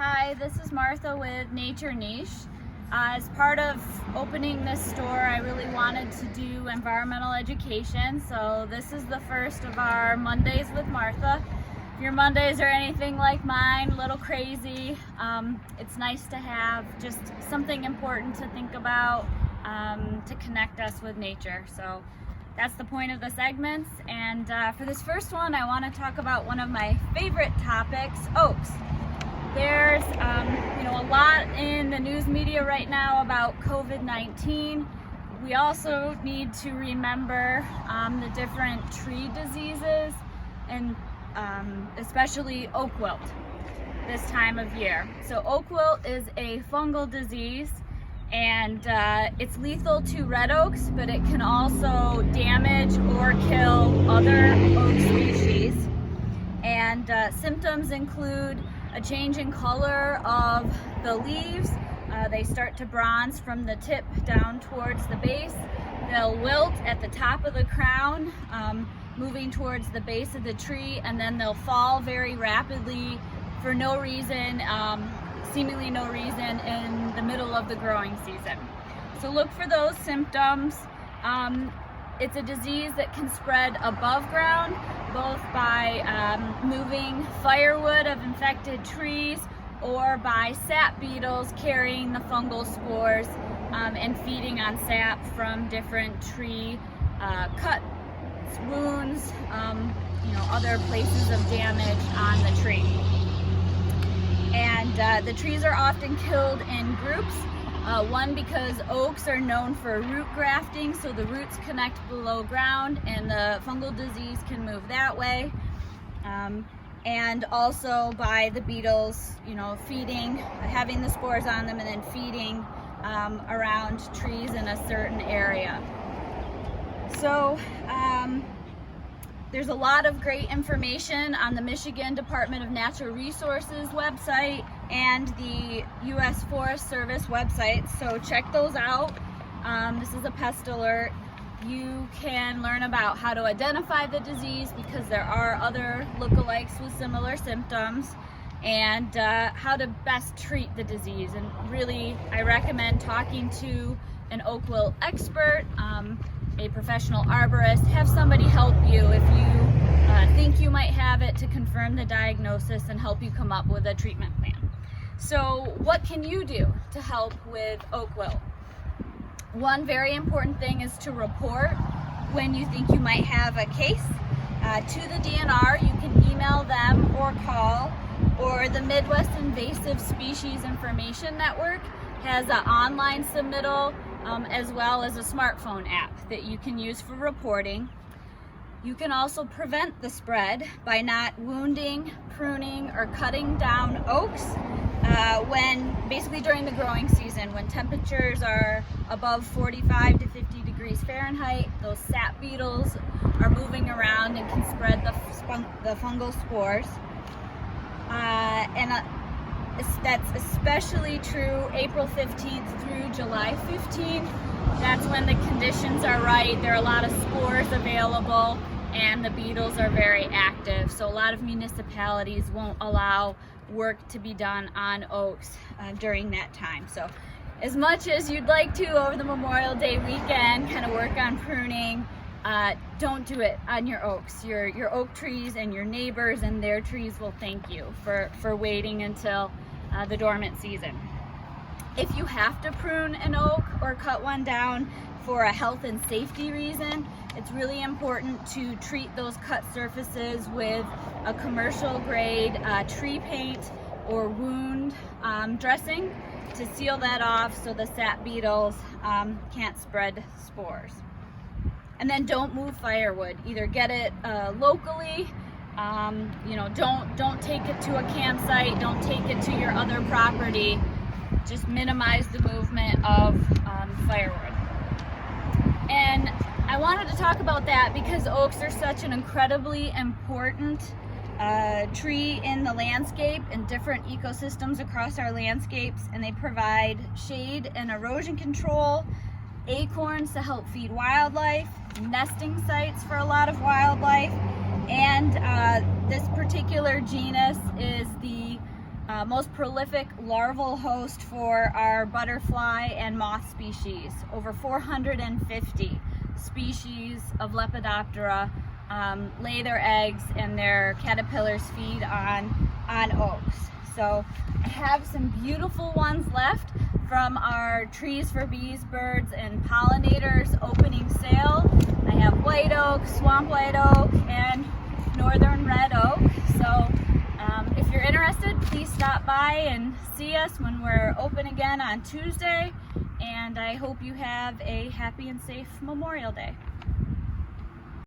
Hi, this is Martha with Nature Niche. As part of opening this store, I really wanted to do environmental education, so this is the first of our Mondays with Martha. If your Mondays are anything like mine, a little crazy, it's nice to have just something important to think about to connect us with nature. So that's the point of the segments, and for this first one, I want to talk about one of my favorite topics, oaks. There's a lot in the news media right now about COVID-19. We also need to remember the different tree diseases, and especially oak wilt this time of year. So oak wilt is a fungal disease, and it's lethal to red oaks, but it can also damage or kill other oak species. And symptoms include a change in color of the leaves. They start to bronze from the tip down towards the base. They'll wilt at the top of the crown, moving towards the base of the tree, and then they'll fall very rapidly for no reason, seemingly no reason, in the middle of the growing season. So look for those symptoms. It's a disease that can spread above ground, both by moving firewood of infected trees or by sap beetles carrying the fungal spores and feeding on sap from different tree cuts, wounds, other places of damage on the tree. And the trees are often killed in groups. One, because oaks are known for root grafting, so the roots connect below ground and the fungal disease can move that way. And also by the beetles, feeding, having the spores on them and then feeding around trees in a certain area. So there's a lot of great information on the Michigan Department of Natural Resources website and the U.S. Forest Service website, so check those out. This is a pest alert. You can learn about how to identify the disease, because there are other lookalikes with similar symptoms, and how to best treat the disease. And really, I recommend talking to an oak wilt expert, a professional arborist. Have somebody help you if you think you might have it, to confirm the diagnosis and help you come up with a treatment plan. So what can you do to help with oak wilt? One very important thing is to report when you think you might have a case to the DNR. You can email them or call, or the Midwest Invasive Species Information Network has an online submittal as well as a smartphone app that you can use for reporting. You can also prevent the spread by not wounding, pruning, or cutting down oaks basically during the growing season, when temperatures are above 45 to 50 degrees Fahrenheit. Those sap beetles are moving around and can spread the fungal spores. That's especially true April 15th through July 15th. That's when the conditions are right. There are a lot of spores available and the beetles are very active. So a lot of municipalities won't allow work to be done on oaks during that time. So as much as you'd like to over the Memorial Day weekend kind of work on pruning, don't do it on your oaks. Your oak trees and your neighbors and their trees will thank you for waiting until the dormant season. If you have to prune an oak or cut one down for a health and safety reason, it's really important to treat those cut surfaces with a commercial grade tree paint or wound dressing to seal that off so the sap beetles can't spread spores. And then don't move firewood. Either get it locally, don't take it to a campsite, don't take it to your other property. Just minimize the movement of firewood. And I wanted to talk about that because oaks are such an incredibly important tree in the landscape and different ecosystems across our landscapes, and they provide shade and erosion control, acorns to help feed wildlife, nesting sites for a lot of wildlife, and this particular genus is the most prolific larval host for our butterfly and moth species. Over 450 species of Lepidoptera lay their eggs, and their caterpillars feed on oaks. So I have some beautiful ones left from our Trees for Bees, Birds, and Pollinators opening sale. I have white oak, swamp white oak, and northern red oak. So if you're interested, please stop by and see us when we're open again on Tuesday. And I hope you have a happy and safe Memorial Day.